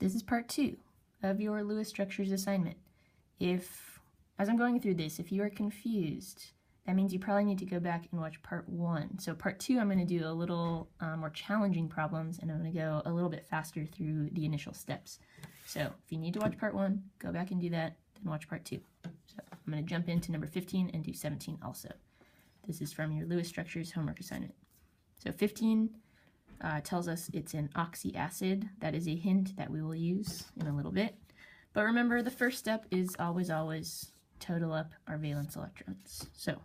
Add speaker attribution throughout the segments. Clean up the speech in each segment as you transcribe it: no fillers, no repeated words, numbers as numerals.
Speaker 1: This is part 2 of your Lewis Structures assignment. As I'm going through this, if you are confused, that means you probably need to go back and watch part 1. So part 2, I'm going to do a little more challenging problems, and I'm going to go a little bit faster through the initial steps. So if you need to watch part 1, go back and do that, then watch part 2. So I'm going to jump into number 15 and do 17 also. This is from your Lewis Structures homework assignment. So 15 tells us it's an oxyacid. That is a hint that we will use in a little bit. But remember, the first step is always total up our valence electrons. So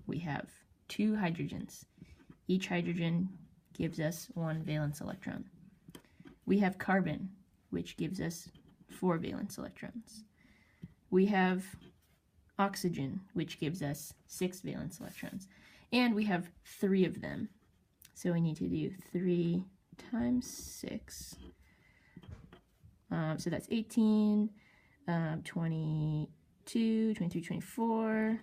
Speaker 1: we have 2 hydrogens. Each hydrogen gives us 1 valence electron. We have carbon, which gives us 4 valence electrons. We have oxygen, which gives us 6 valence electrons. And we have 3 of them. So we need to do 3 times 6. So that's 18, 22, 23, 24.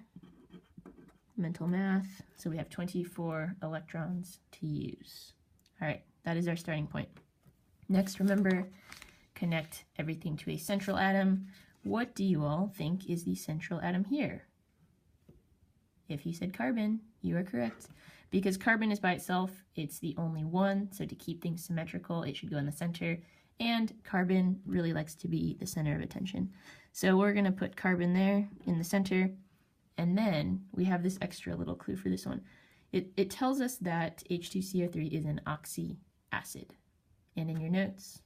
Speaker 1: Mental math. So we have 24 electrons to use. All right, that is our starting point. Next, remember, connect everything to a central atom. What do you all think is the central atom here? If you said carbon, you are correct. Because carbon is by itself, it's the only one, so to keep things symmetrical, it should go in the center, and carbon really likes to be the center of attention. So we're going to put carbon there in the center, and then we have this extra little clue for this one. It tells us that H2CO3 is an oxyacid, and in your notes,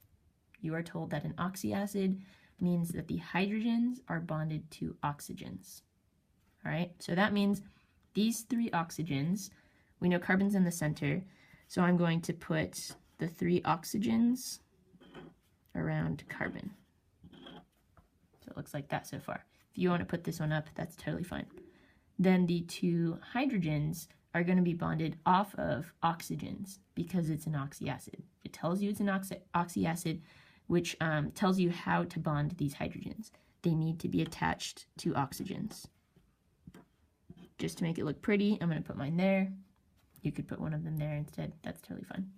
Speaker 1: you are told that an oxyacid means that the hydrogens are bonded to oxygens. All right, so that means these 3 oxygens, we know carbon's in the center, so I'm going to put the 3 oxygens around carbon. So it looks like that so far. If you want to put this one up, that's totally fine. Then the 2 hydrogens are going to be bonded off of oxygens because it's an oxyacid. It tells you it's an oxyacid, which tells you how to bond these hydrogens. They need to be attached to oxygens. Just to make it look pretty, I'm going to put mine there. You could put one of them there instead. That's totally fine.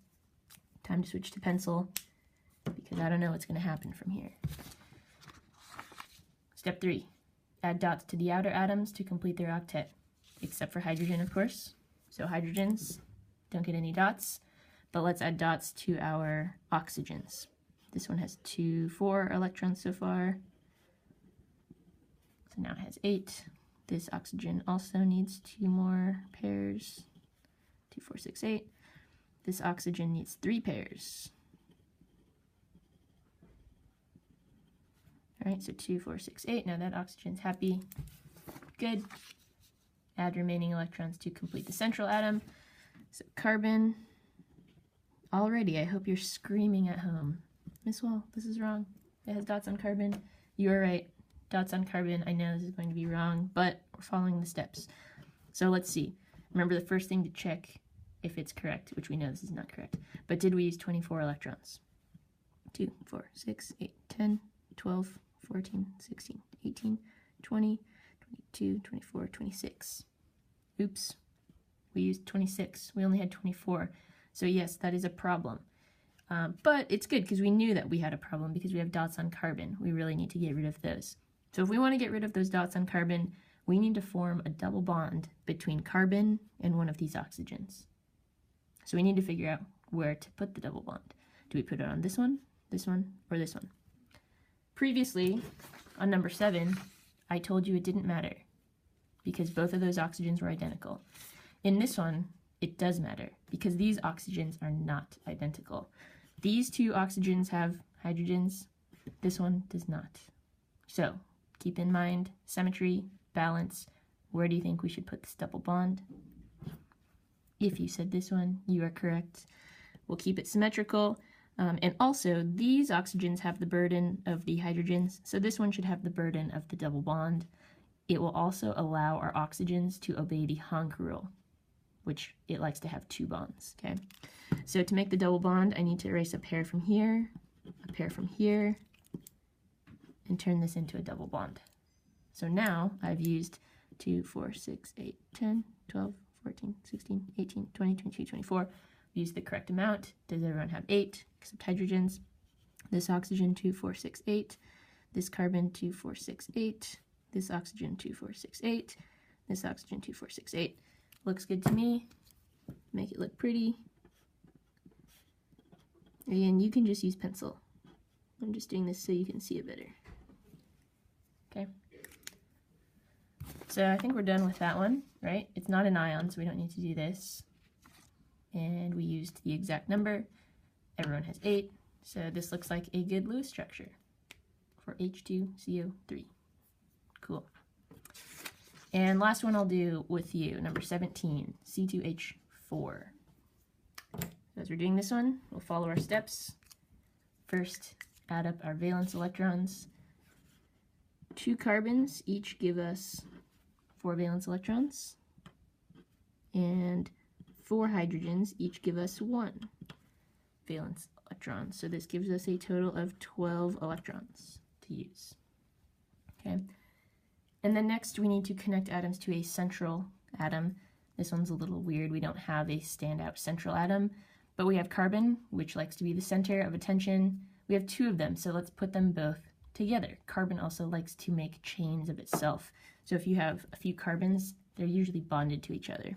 Speaker 1: Time to switch to pencil because I don't know what's going to happen from here. Step 3. Add dots to the outer atoms to complete their octet, except for hydrogen, of course. So hydrogens don't get any dots, but let's add dots to our oxygens. This one has 4 electrons so far. So now it has 8. This oxygen also needs 2 more pairs. 2, 4, 6, 8. This oxygen needs 3 pairs. All right, so 2, 4, 6, 8. Now that oxygen's happy. Good. Add remaining electrons to complete the central atom. So carbon. Already, I hope you're screaming at home. Miss Wall, this is wrong. It has dots on carbon. You are right. Dots on carbon. I know this is going to be wrong, but we're following the steps. So let's see. Remember the first thing to check if it's correct, which we know this is not correct. But did we use 24 electrons? 2, 4, 6, 8, 10, 12, 14, 16, 18, 20, 22, 24, 26. Oops. We used 26. We only had 24. So yes, that is a problem. But it's good because we knew that we had a problem because we have dots on carbon. We really need to get rid of those. So if we want to get rid of those dots on carbon, we need to form a double bond between carbon and one of these oxygens. So we need to figure out where to put the double bond. Do we put it on this one, or this one? Previously, on number 7, I told you it didn't matter because both of those oxygens were identical. In this one, it does matter because these oxygens are not identical. These 2 oxygens have hydrogens. This one does not. So keep in mind symmetry, balance. Where do you think we should put this double bond? If you said this one, you are correct. We'll keep it symmetrical. And also, these oxygens have the burden of the hydrogens, so this one should have the burden of the double bond. It will also allow our oxygens to obey the Hank rule, which it likes to have 2 bonds, okay? So to make the double bond, I need to erase a pair from here, and turn this into a double bond. So now I've used 2, 4, 6, 8, 10, 12, 14, 16, 18, 20, 22, 24. We used the correct amount. Does everyone have 8 except hydrogens? this oxygen 2, 4, 6, 8, this carbon 2, 4, 6, 8, this oxygen 2, 4, 6, 8, this oxygen 2, 4, 6, 8. Looks good to me. Make it look pretty. Again, you can just use pencil. I'm just doing this so you can see it better. Okay. So I think we're done with that one, right? It's not an ion, so we don't need to do this. And we used the exact number. Everyone has 8, so this looks like a good Lewis structure for H2CO3. Cool. And last one I'll do with you, number 17, C2H4. So as we're doing this one, we'll follow our steps. First, add up our valence electrons. 2 carbons each give us 4 valence electrons, and 4 hydrogens each give us 1 valence electron. So this gives us a total of 12 electrons to use. Okay. And then next we need to connect atoms to a central atom. This one's a little weird. We don't have a standout central atom, but we have carbon, which likes to be the center of attention. We have 2 of them, so let's put them both together. Carbon also likes to make chains of itself. So if you have a few carbons, they're usually bonded to each other.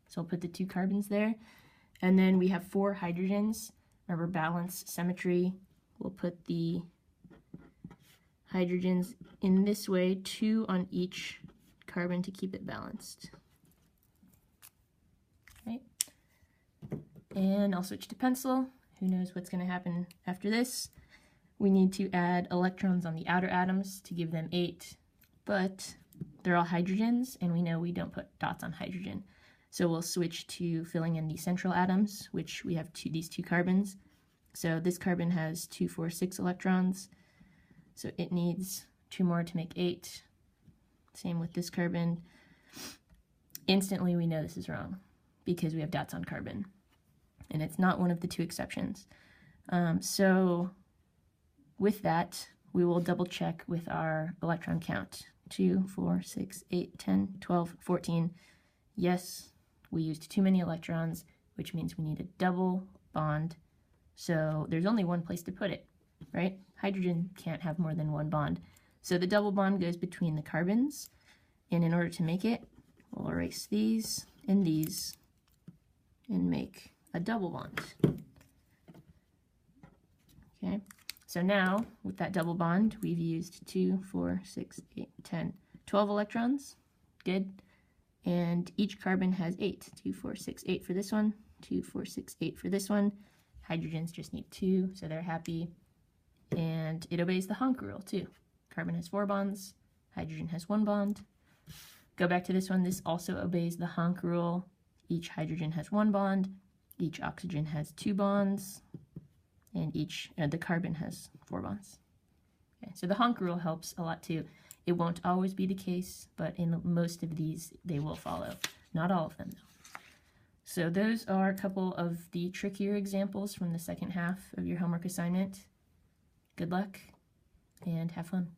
Speaker 1: So I'll put the 2 carbons there. And then we have 4 hydrogens. Remember, balance, symmetry. We'll put the hydrogens in this way, 2 on each carbon to keep it balanced. Right? And I'll switch to pencil. Who knows what's going to happen after this? We need to add electrons on the outer atoms to give them 8, but they're all hydrogens, and we know we don't put dots on hydrogen. So we'll switch to filling in the central atoms, which we have these 2 carbons. So this carbon has 2, 4, 6 electrons, so it needs 2 more to make 8. Same with this carbon. Instantly we know this is wrong because we have dots on carbon, and it's not one of the 2 exceptions. So with that, we will double check with our electron count. 2, 4, 6, 8, 10, 12, 14. Yes, we used too many electrons, which means we need a double bond. So there's only one place to put it, right? Hydrogen can't have more than 1 bond. So the double bond goes between the carbons, and in order to make it, we'll erase these and make a double bond. Okay. So now, with that double bond, we've used 2, 4, 6, 8, 10, 12 electrons. Good. And each carbon has 8. 2, 4, 6, 8 for this one. 2, 4, 6, 8 for this one. Hydrogens just need 2, so they're happy. And it obeys the Honk rule, too. Carbon has 4 bonds. Hydrogen has 1 bond. Go back to this one. This also obeys the Honk rule. Each hydrogen has 1 bond. Each oxygen has 2 bonds. And the carbon has 4 bonds. Okay, so the Honk rule helps a lot too. It won't always be the case, but in most of these, they will follow. Not all of them, though. So those are a couple of the trickier examples from the second half of your homework assignment. Good luck, and have fun.